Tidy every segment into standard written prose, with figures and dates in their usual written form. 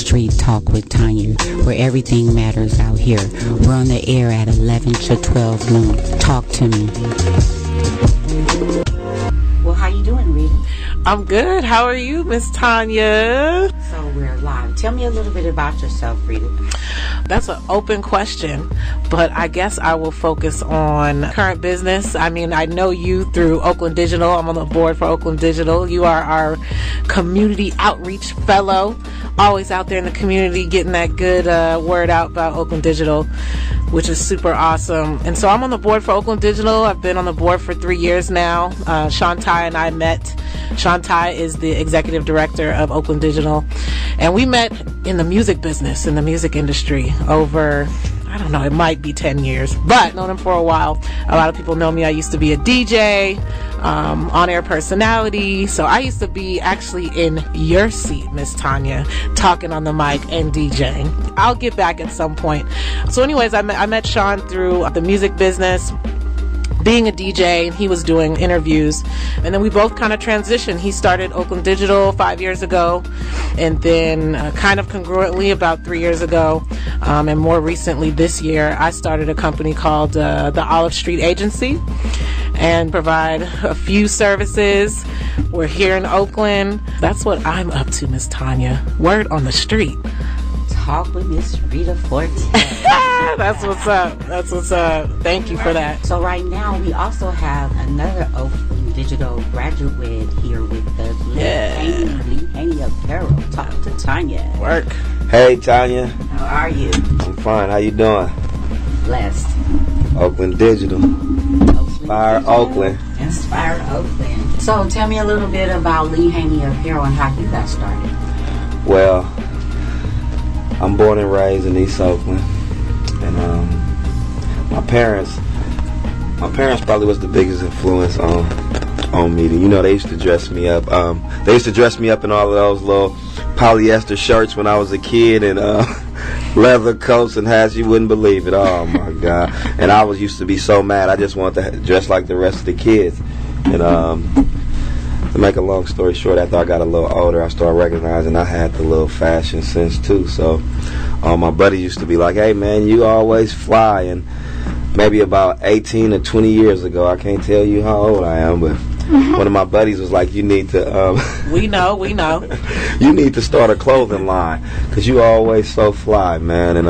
Street Talk with Tonya, where everything matters out here. We're on the air at 11 to 12 noon. Talk to me. Well, how you doing, Rita? I'm good. How are you, Miss Tonya? So we're live. Tell me a little bit about yourself, Rita. That's an open question, but I guess I will focus on current business. I mean, I know you through Oakland Digital. I'm on the board for Oakland Digital. You are our community outreach fellow, always out there in the community getting that good word out about Oakland Digital, which is super awesome. And so I'm on the board for Oakland Digital. I've been on the board for 3 years now. Shaun Tai and I met. Shaun Tai is the executive director of Oakland Digital. And we met in the music business, in the music industry over, I don't know, it might be 10 years, but known him for a while. A lot of people know me. I used to be a DJ, on-air personality. So I used to be actually in your seat, Miss Tonya, talking on the mic and DJing. I'll get back at some point. So anyways, I met Shaun through the music business, being a DJ. He was doing interviews, and then we both kind of transitioned. He started Oakland Digital 5 years ago, and then kind of congruently about 3 years ago, and more recently this year, I started a company called the Olive Street Agency, and provide a few services. We're here in Oakland. That's what I'm up to, Miss Tonya. Word on the street. Talk with Miss Rita Forte. That's what's up. That's what's up. Thank you for that. So right now we also have another Oakland Digital graduate here with us. Lee Haney Apparel. Talk to Tonya. Work. Hey Tonya. How are you? I'm fine. How you doing? Blessed. Oakland Digital. Inspire Oakland. Inspire Oakland. So tell me a little bit about Lee Haney Apparel and how you got started. Well, I'm born and raised in East Oakland, and my parents probably was the biggest influence on me. You know, they used to dress me up. They used to dress me up in all of those little polyester shirts when I was a kid, and leather coats and hats. You wouldn't believe it. Oh my God! And I used to be so mad. I just wanted to dress like the rest of the kids. And to make a long story short, after I got a little older, I started recognizing I had the little fashion sense too. So my buddy used to be like, "Hey man, you always fly." And maybe about 18 or 20 years ago, I can't tell you how old I am, but one of my buddies was like, "You need to." We know. You need to start a clothing line because you always so fly, man. And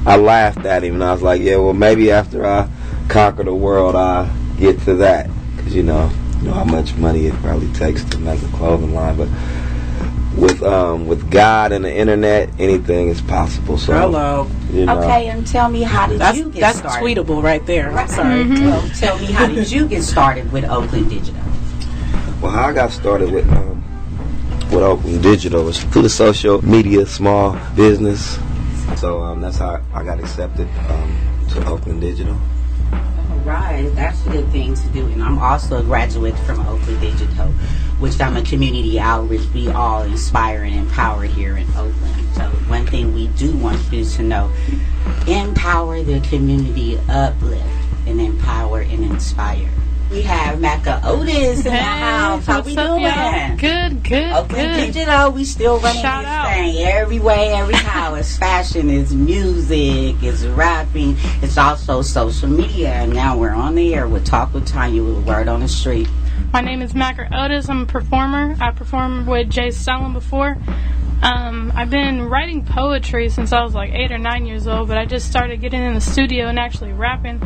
I laughed at him, and I was like, "Yeah, well, maybe after I conquer the world, I'll get to that." Because you know how much money it probably takes to make a clothing line, but with God and the internet, anything is possible. So, hello. You know. Okay, and tell me, how did you get started? That's tweetable right there. I'm sorry. Well, tell me, how did you get started with Oakland Digital? Well, how I got started with Oakland Digital was through the social media, small business. So that's how I got accepted to Oakland Digital. Right, that's a good thing to do. And I'm also a graduate from Oakland Digital, which I'm a community outreach. We all inspire and empower here in Oakland. So one thing we do want you to know, empower the community, uplift and empower and inspire. We have Macca Otis in the house. How we doing? Good. Oakland Digital, we still running Shout this out. thing every way, every how. It's fashion, it's music, it's rapping, it's also social media. And now we're on the air with Talk with Tonya with Word on the Street. My name is Macca Otis. I'm a performer. I performed with Jay Stalin before. I've been writing poetry since I was like 8 or 9 years old, but I just started getting in the studio and actually rapping.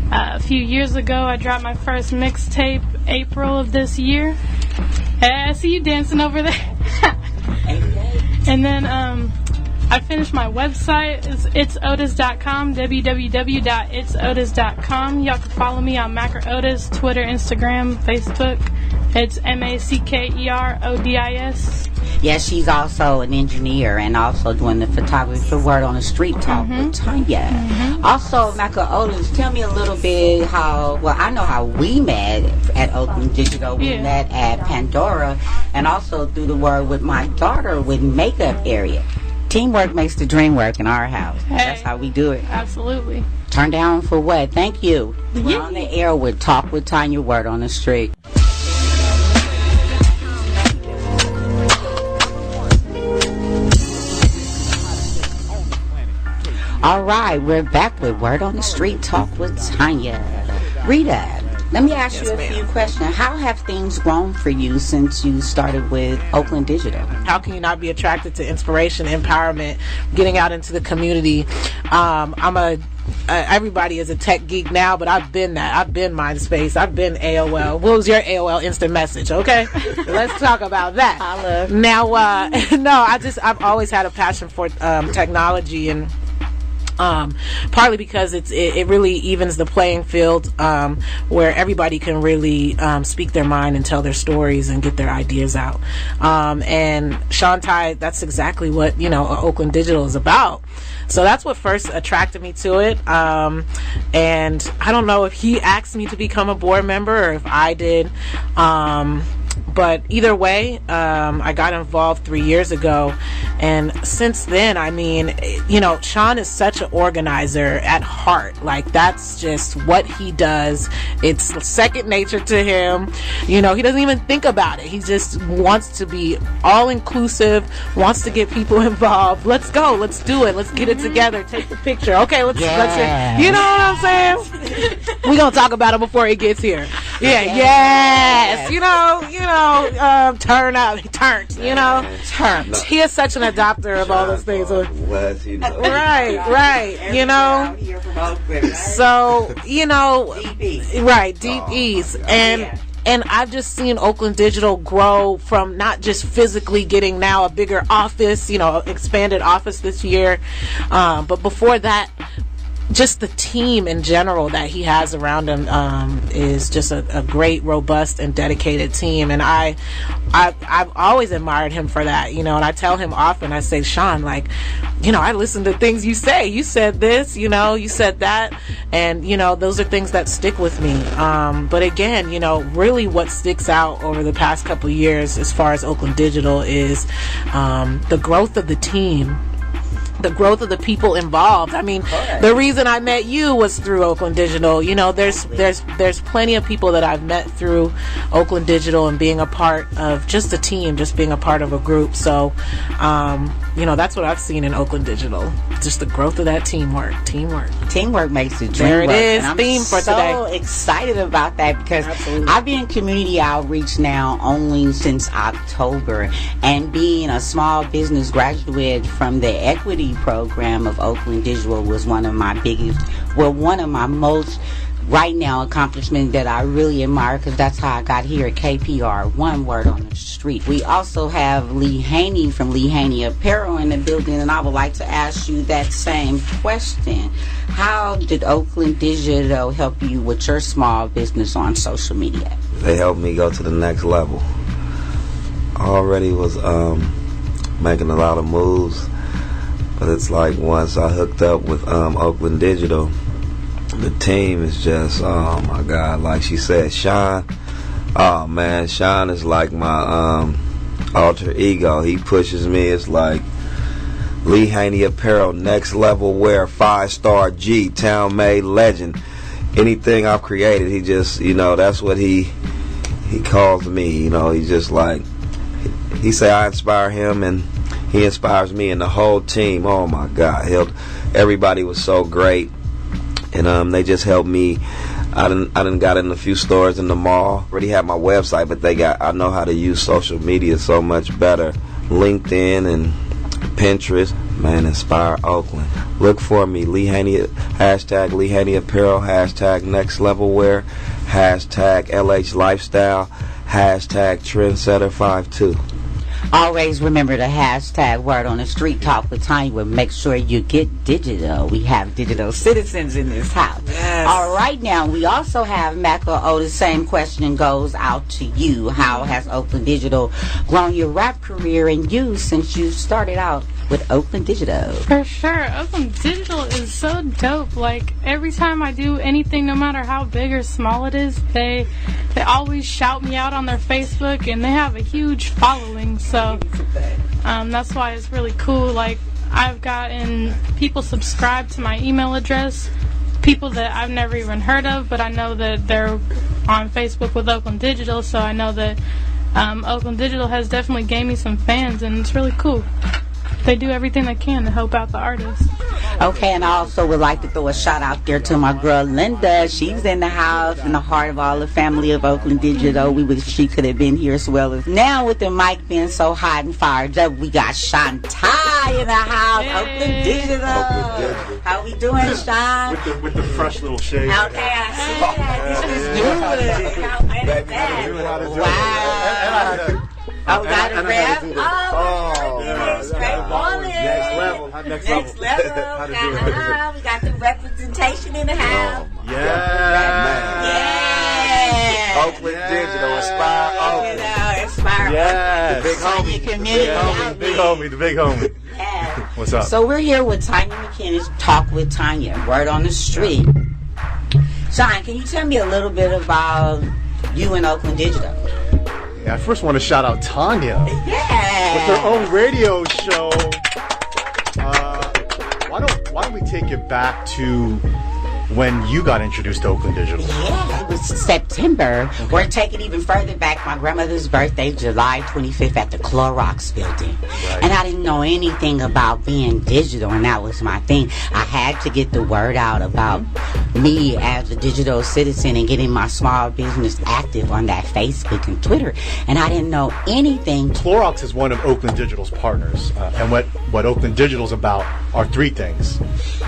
A few years ago, I dropped my first mixtape, April of this year. Hey, I see you dancing over there. And then I finished my website. It's itsotis.com, www.itsotis.com. Y'all can follow me on Macca Otis, Twitter, Instagram, Facebook. It's MackerOdis. Yes, she's also an engineer and also doing the photography for Word on the Street Talk with Tonya. Also, Macca Otis, tell me a little bit I know how we met at Oakland Digital. We met at Pandora, and also through the word with my daughter with makeup area. Teamwork makes the dream work in our house. Hey, that's how we do it. Absolutely. Turn down for what? Thank you. We're on the air with Talk with Tonya, Word on the Street. All right, we're back with Word on the Street Talk with Tonya. Rita, let me ask you a few questions. How have things grown for you since you started with Oakland Digital? How can you not be attracted to inspiration, empowerment, getting out into the community? Everybody is a tech geek now, but I've been that. I've been MySpace. I've been AOL. What was your AOL instant message? Okay, let's talk about that. Now, I've always had a passion for technology, and partly because it really evens the playing field, where everybody can really speak their mind and tell their stories and get their ideas out. And Shaun Tai, that's exactly what Oakland Digital is about. So that's what first attracted me to it. And I don't know if he asked me to become a board member or if I did. But either way, I got involved 3 years ago, and since then, Shaun is such an organizer at heart. Like, that's just what he does. It's second nature to him. He doesn't even think about it. He just wants to be all-inclusive, wants to get people involved. Let's go. Let's do it. Let's get it together. Take the picture. Okay, let's you know what I'm saying? We're going to talk about it before he gets here. Yeah, yes. Turn up, turned. He is such an adopter of all those things. Right. So, Deep East. And I've just seen Oakland Digital grow from not just physically getting now a bigger office, expanded office this year, but before that, just the team in general that he has around him is just a great, robust, and dedicated team. And I've always admired him for that, and I tell him often, I say, Shaun, I listen to things you say. You said this, you said that, and, those are things that stick with me. But again, really what sticks out over the past couple of years as far as Oakland Digital is the growth of the team, the growth of the people involved. The reason I met you was through Oakland Digital. There's plenty of people that I've met through Oakland Digital and being a part of just a team, just being a part of a group. So, that's what I've seen in Oakland Digital. Just the growth of that teamwork. Teamwork makes the dream work. There it is. And theme for today. I'm so excited about that because Absolutely. I've been in community outreach now only since October, and being a small business graduate from the equity program of Oakland Digital was one of my most right now accomplishment that I really admire, because that's how I got here at KPR, One Word on the Street. We also have Lee Haney from Lee Haney Apparel in the building, and I would like to ask you that same question. How did Oakland Digital help you with your small business on social media? They helped me go to the next level. I already was making a lot of moves, but it's like once I hooked up with Oakland Digital, the team is just, oh my God, like she said, Shaun. Oh man, Shaun is like my alter ego. He pushes me. It's like Lee Haney Apparel, next level wear, 5-star G, town made legend. Anything I've created, he just, that's what he calls me. He's just like, he say I inspire him and he inspires me and the whole team. Oh my God, everybody was so great. And they just helped me. I done got in a few stores in the mall. Already had my website, but I know how to use social media so much better. LinkedIn and Pinterest. Man, inspire Oakland. Look for me, Lee Haney, hashtag Lee Haney Apparel, hashtag Next Level Wear, hashtag LH Lifestyle, hashtag Trendsetter52. Always remember the hashtag Word on the Street Talk with Tonya. But make sure you get digital. We have digital citizens in this house. Yes. All right, now we also have Mecca. The same question goes out to you. How has Oakland Digital grown your rap career and you since you started out with Oakland Digital? For sure, Oakland Digital is so dope. Like, every time I do anything, no matter how big or small it is, they always shout me out on their Facebook, and they have a huge following. So that's why it's really cool. Like, I've gotten people subscribe to my email address, people that I've never even heard of, but I know that they're on Facebook with Oakland Digital, so I know that Oakland Digital has definitely gained me some fans, and it's really cool. They do everything they can to help out the artists. Okay, and I also would like to throw a shout out there to my girl Linda. She's in the house, in the heart of all the family of Oakland Digital. We wish she could have been here as well. As now with the mic being so hot and fired up, we got Shaun Tai in the house. Hey. Oakland Digital. How we doing, Shaun? With the fresh little shade. Okay, I see that. This is good. How is that? Wow. Oh, we got a rep. Oh, goodness. Straight ballin'. Next level. We got the representation in the house. Yeah. Oakland Digital, Inspire Oakland. Inspire Yes. The big homie. Community. The big homie. Yeah. What's up? So we're here with Tonya McKinnis, Talk with Tonya, word on the street. Shaun, can you tell me a little bit about you and Oakland Digital? Yeah, I first want to shout out Tonya Yeah. with her own radio show. Why don't we take it back to when you got introduced to Oakland Digital? Yeah, it was September. Or take it even further back, my grandmother's birthday, July 25th at the Clorox building. Right. And I didn't know anything about being digital, and that was my thing. I had to get the word out about me as a digital citizen and getting my small business active on that Facebook and Twitter. And I didn't know anything. Clorox is one of Oakland Digital's partners, and what Oakland Digital's about are three things: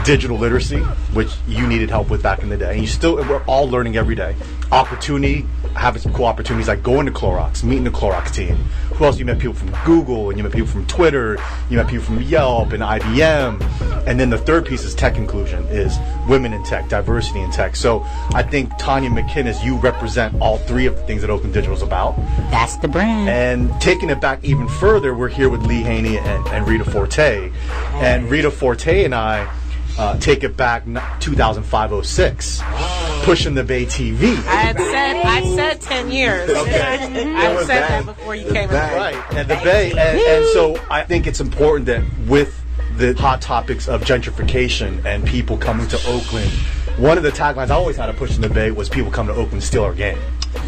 digital literacy, which you needed help with back in the day, and we're all learning every day. Opportunity, having some cool opportunities like going to Clorox, meeting the Clorox team. Who else? You met people from Google, and you met people from Twitter, you met people from Yelp and IBM, and then the third piece is tech inclusion, is women in tech, diversity in tech. So I think Tonya McKinnis, you represent all three of the things that Oakland Digital is about. That's the brand. And taking it back even further, we're here with Lee Haney and Rita Forte, and Rita Forte and I take it back 2005-06, pushing the Bay TV. I said 10 years. Okay. I said that before you came in. Right, and the Bay, and so I think it's important that with the hot topics of gentrification and people coming to Oakland, one of the taglines I always had to push in the Bay was people come to Oakland, steal our game.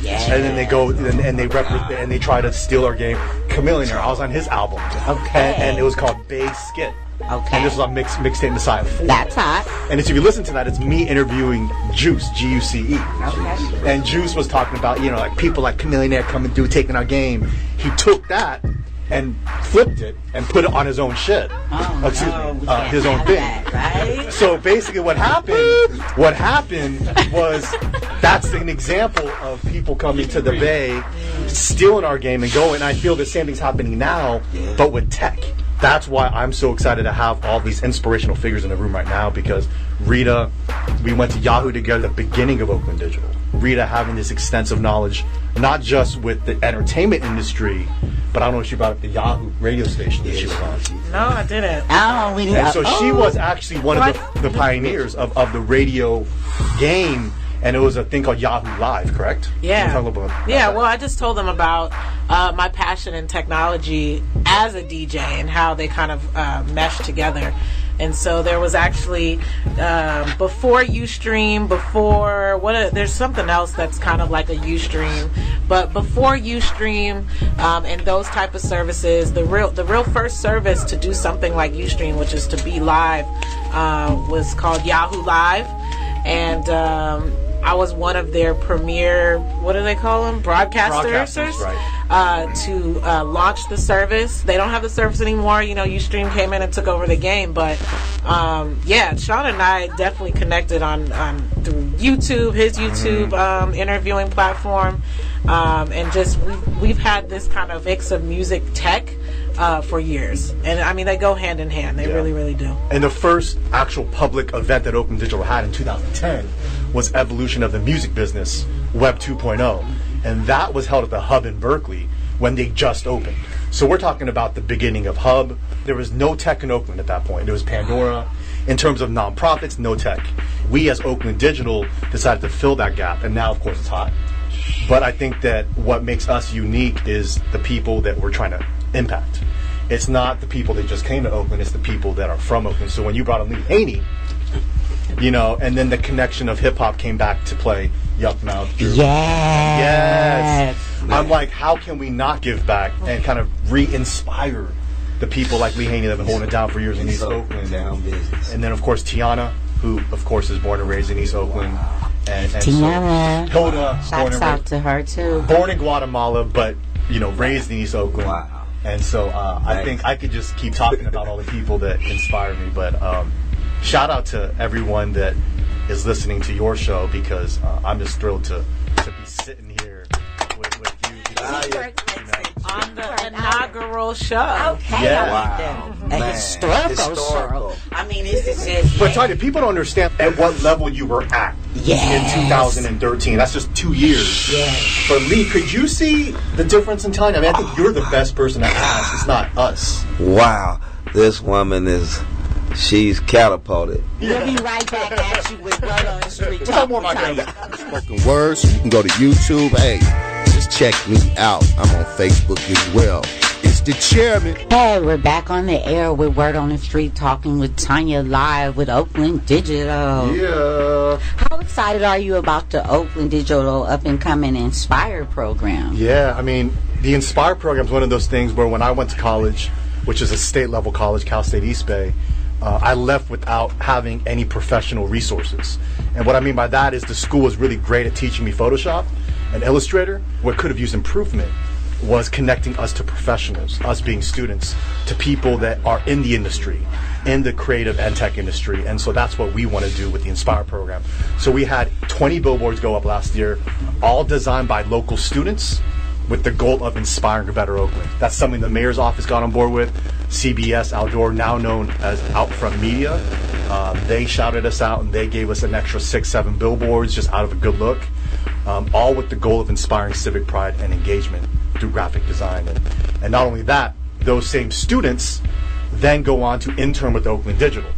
Yeah. And then they go and they represent and they try to steal our game. Chameleonaire, I was on his album. Okay. And it was called Bay Skit. Okay. And this was on Mixtape Messiah 4. That's hot. And if you listen to that, it's me interviewing Juice, G-U-C-E. Okay. And Juice was talking about, like people like Chameleonaire coming through, taking our game. He took that and flipped it and put it on his own shit. Oh, Excuse no, me, we can't his own have thing. that, right? So basically what happened was that's an example of people coming to the Bay, stealing our game and going. And I feel the same thing's happening now, but with tech. That's why I'm so excited to have all these inspirational figures in the room right now, because Rita, we went to Yahoo together at the beginning of Oakland Digital. Rita having this extensive knowledge, not just with the entertainment industry, but I don't know if she brought up the Yahoo radio station that she was on. No, I didn't. Oh, we And so she was actually one of the pioneers of the radio game, and it was a thing called Yahoo Live, correct? Yeah. Can you tell a little bit about Yeah, that? well, I just told them about my passion in technology as a DJ and how they kind of mesh together. And so there was actually before Ustream, there's something else that's kind of like a Ustream, but before Ustream and those type of services, the real first service to do something like Ustream, which is to be live, was called Yahoo Live, and I was one of their premier, what do they call them? Broadcasters, right. To launch the service. They don't have the service anymore. Ustream came in and took over the game. But yeah, Shaun and I definitely connected on through YouTube, his YouTube interviewing platform, and just we've had this kind of mix of music tech for years. And I mean, they go hand in hand. They really, really do. And the first actual public event that Oakland Digital had in 2010 was Evolution of the Music Business, Web 2.0. And that was held at the Hub in Berkeley when they just opened. So we're talking about the beginning of Hub. There was no tech in Oakland at that point. There was Pandora. In terms of nonprofits, no tech. We as Oakland Digital decided to fill that gap, and now, of course, it's hot. But I think that what makes us unique is the people that we're trying to impact. It's not the people that just came to Oakland, it's the people that are from Oakland. So when you brought in Lee Haney, and then the connection of hip-hop came back to play. Yup Mouth. Yes. I'm like, how can we not give back and kind of re-inspire the people like Lee Haney that have been holding it down for years in East Oakland. Down business. And then, of course, Tiana, who, of course, is born and raised in East Oakland. And Tiana. So, Hilda, born Shouts out to her, too. born in Guatemala, but, raised in East Oakland. Wow. And so I think I could just keep talking about all the people that inspire me. But shout out to everyone that is listening to your show, because I'm just thrilled to be sitting here with you. On the inaugural show. Okay. Yeah. Wow. A Man. historical show. I mean, this is just... But Tonya, people don't understand at what level you were at Yes. in 2013. That's just 2 years. Yes. But Lee, could you see the difference in Tonya? I mean, I think you're the best person to ask. It's not us. Wow. This woman she's catapulted. We'll be right back at you with Word on the Street. Tell more about Talk that. Spoken words. You can go to YouTube. Hey, just check me out. I'm on Facebook as well. It's the chairman. Hey, we're back on the air with Word on the Street, talking with Tonya live with Oakland Digital. Yeah. How excited are you about the Oakland Digital up-and-coming Inspire program? Yeah, I mean, the Inspire program is one of those things where when I went to college, which is a state-level college, Cal State East Bay, I left without having any professional resources. And what I mean by that is the school was really great at teaching me Photoshop and Illustrator. What could have used improvement was connecting us to professionals, us being students, to people that are in the industry, in the creative and tech industry. And so that's what we want to do with the Inspire program. So we had 20 billboards go up last year, all designed by local students with the goal of inspiring a better Oakland. That's something the mayor's office got on board with. CBS Outdoor, now known as Outfront Media, they shouted us out and they gave us an extra 6-7 billboards just out of a good look, all with the goal of inspiring civic pride and engagement through graphic design. And not only that, those same students then go on to intern with Oakland Digital,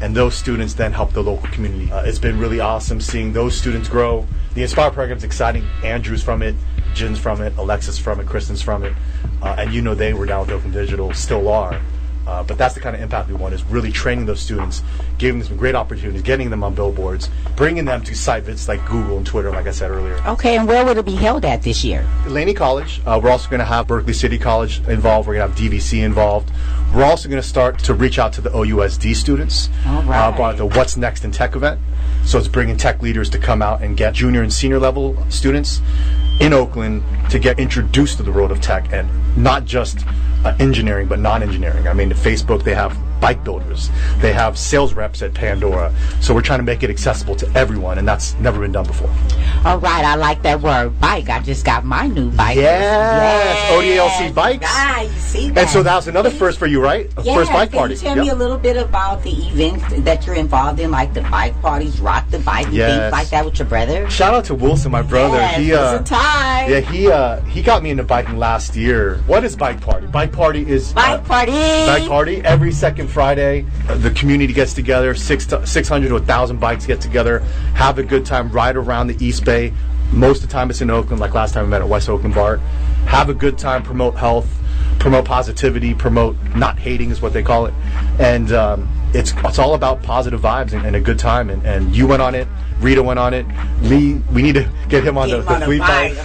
and those students then help the local community. It's been really awesome seeing those students grow. The Inspire program's exciting. Andrew's from it, Jin's from it, Alexis from it, Kristen's from it, and they were down with Oakland Digital, still are. But that's the kind of impact we want, is really training those students, giving them some great opportunities, getting them on billboards, bringing them to site visits like Google and Twitter, like I said earlier. Okay, and where will it be held at this year? Laney College. We're also going to have Berkeley City College involved. We're going to have DVC involved. We're also going to start to reach out to the OUSD students about the What's Next in Tech event. So it's bringing tech leaders to come out and get junior and senior level students in Oakland to get introduced to the world of tech, and not just engineering, but non-engineering. I mean, at Facebook, they have bike builders. They have sales reps at Pandora. So we're trying to make it accessible to everyone, and that's never been done before. All right, I like that word, bike. I just got my new bike. Yes, ODLC bikes. Ah, you see that. And so that was another first for you, right? Yeah, First bike party. Can you tell me a little bit about the events that you're involved in, like the bike parties, Rock the Bike, and things like that with your brother? Shout out to Wilson, my brother. Yes, he got me into biking last year. What is bike party? Bike party is bike party every second Friday. The community gets together, 600 to 1,000 bikes get together, have a good time, ride around the East Bay. Most of the time it's in Oakland, like last time we met at West Oakland Bar. Have a good time, promote health, promote positivity, promote not hating is what they call it. And it's all about positive vibes and a good time. And you went on it. Rita went on it. Lee, we need to get him on the fleet bike.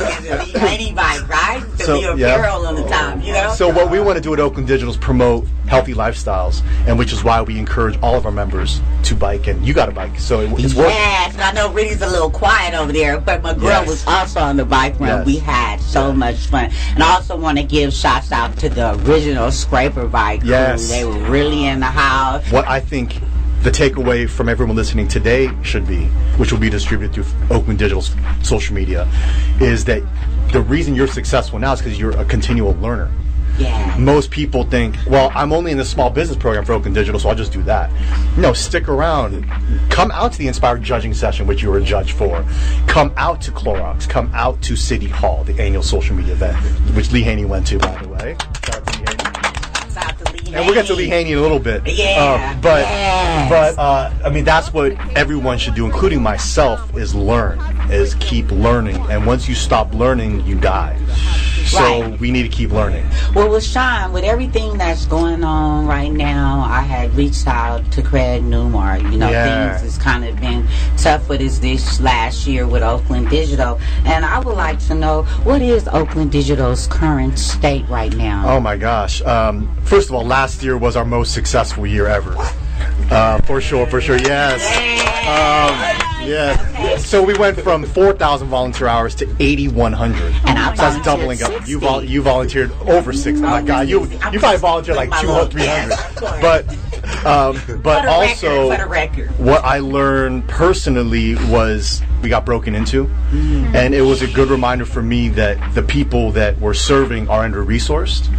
Any bike, right? To be a barrel on the top, So what we want to do at Oakland Digital is promote healthy lifestyles, and which is why we encourage all of our members to bike. And you got a bike, so it's working. Yes, I know Rita's a little quiet over there, but my girl was also on the bike run. Yes. We had so much fun. And I also want to give shouts out to the original Scraper bike crew. Yes. They were really in the house. What I think the takeaway from everyone listening today should be, which will be distributed through Oakland Digital's social media, is that the reason you're successful now is because you're a continual learner. Yeah. Most people think, well, I'm only in the small business program for Oakland Digital, so I'll just do that. No, stick around. Come out to the Inspired Judging Session, which you were a judge for. Come out to Clorox. Come out to City Hall, the annual social media event, which Lee Haney went to, by the way. Shout out to Lee Haney. And we'll get to Lee Haney in a little bit. But I mean, that's what everyone should do, including myself, is learn, is keep learning. And once you stop learning, you die. So we need to keep learning. Well, with Shaun, with everything that's going on right now, I had reached out to Craig Newmark. You know, things has kind of been tough for this last year with Oakland Digital. And I would like to know, what is Oakland Digital's current state right now? Oh my gosh. First of all, last year was our most successful year ever. For sure, yes. Yeah. So we went from 4,000 volunteer hours to 8,100. And I so that's doubling 60. up. You volunteered over 60. Oh my God, you probably volunteered like 200, 300. But also, what I learned personally was we got broken into, and it was a good reminder for me that the people that we're serving are under-resourced,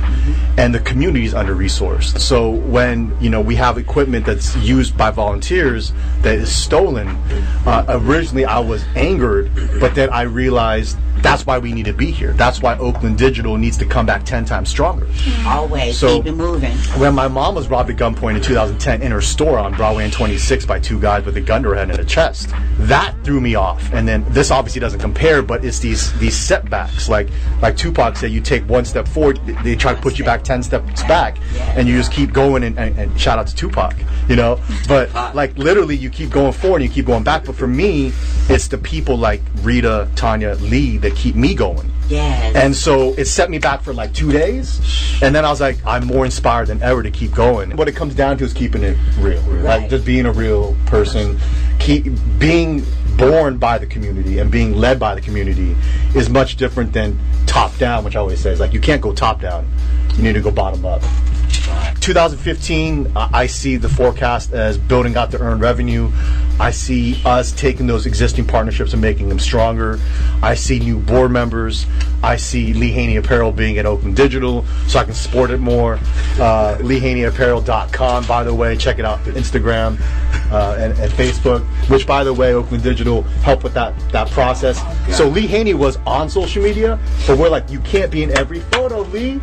and the community is under-resourced. So when we have equipment that's used by volunteers that is stolen, originally I was angered, but then I realized that's why we need to be here. That's why Oakland Digital needs to come back 10 times stronger. Always keep it moving. When my mom was robbed at gunpoint in 2010 in her store on Broadway and 26 by two guys with a gun to her head and a chest, that threw me off. And then this obviously doesn't compare, but it's these setbacks. Like Tupac said, you take one step forward, they try to put you back 10 steps back, and you just keep going. And shout out to Tupac, But like literally, you keep going forward and you keep going back. But for me, it's the people like Rita, Tonya, Lee that keep me going. Yes. And so it set me back for like 2 days, and then I was like, I'm more inspired than ever to keep going. What it comes down to is keeping it real, like just being a real person, being born by the community and being led by the community is much different than top down, which I always say is like you can't go top down, you need to go bottom up. 2015, I see the forecast as building out the earned revenue. I see us taking those existing partnerships and making them stronger. I see new board members. I see Lee Haney Apparel being at Oakland Digital, so I can support it more. LeeHaneyApparel.com, by the way, check it out, Instagram and Facebook, which, by the way, Oakland Digital helped with that process. So Lee Haney was on social media, but we're like, you can't be in every photo, Lee.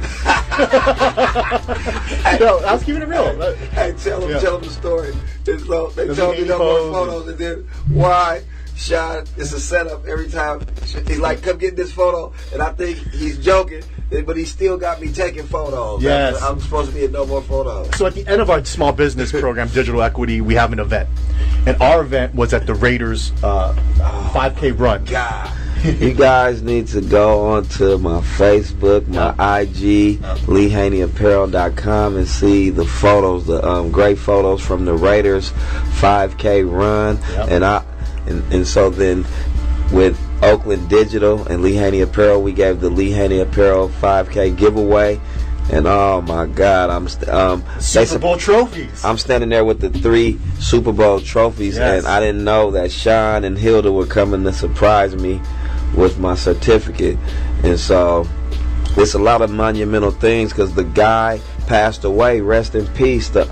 No, I was keeping it real. Hey, tell them the story. They told me no more photos, and then why? Shaun, it's a setup every time. He's like, come get this photo, and I think he's joking, but he still got me taking photos. Yes. I'm supposed to be in no more photos. So at the end of our small business program, Digital Equity, we have an event. And our event was at the Raiders 5K run. God. You guys need to go onto my Facebook, my IG, LeeHaneyApparel.com, and see the photos, the great photos from the Raiders 5K run. And so then with Oakland Digital and Lee Haney Apparel, we gave the Lee Haney Apparel 5K giveaway. And oh my God, Super Bowl trophies. I'm standing there with the 3 Super Bowl trophies, and I didn't know that Shaun and Hilda were coming to surprise me with my certificate. And so it's a lot of monumental things because the guy passed away. Rest in peace. The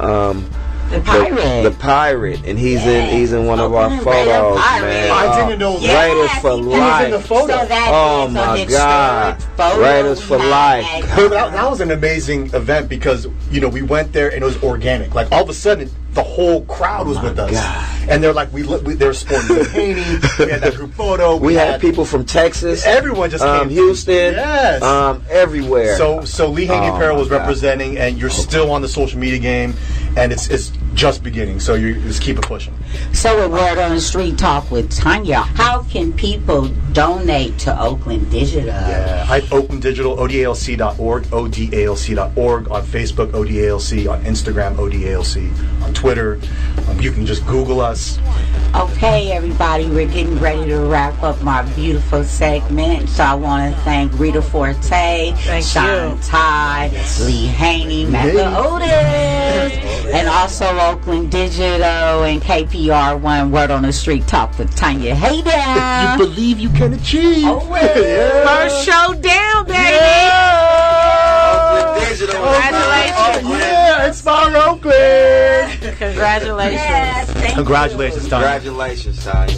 pirate, and he's in one of our photos, man. I didn't know that. Raiders for life. In the photo. Oh my God, Raiders for life. That was an amazing event because we went there and it was organic. Like all of a sudden, the whole crowd was with us, and they're like, they were sporting Lee Haney. We had that group photo. We had people from Texas. Everyone just came. Houston. Yes. Everywhere. So Lee Haney Apparel was representing, and you're still on the social media game, and it's just beginning. So you just keep it pushing. So at Word on the Street Talk with Tonya, how can people donate to Oakland Digital? Yeah, I have Oakland Digital, ODALC.org, ODALC.org, on Facebook, ODALC, on Instagram, ODALC, on Twitter. You can just Google us. Okay, everybody, we're getting ready to wrap up my beautiful segment. So I want to thank Rita Forte, Shaun Tai, Lee Haney, Mecca Otis, and also Oakland Digital and KPR1 Word on the Street Talk with Tonya. Hey down. If you believe you can achieve. First show down, baby. Oakland Digital. Congratulations. Inspire Oakland. Congratulations. Yes, Congratulations, Tonya. Congratulations, Tonya.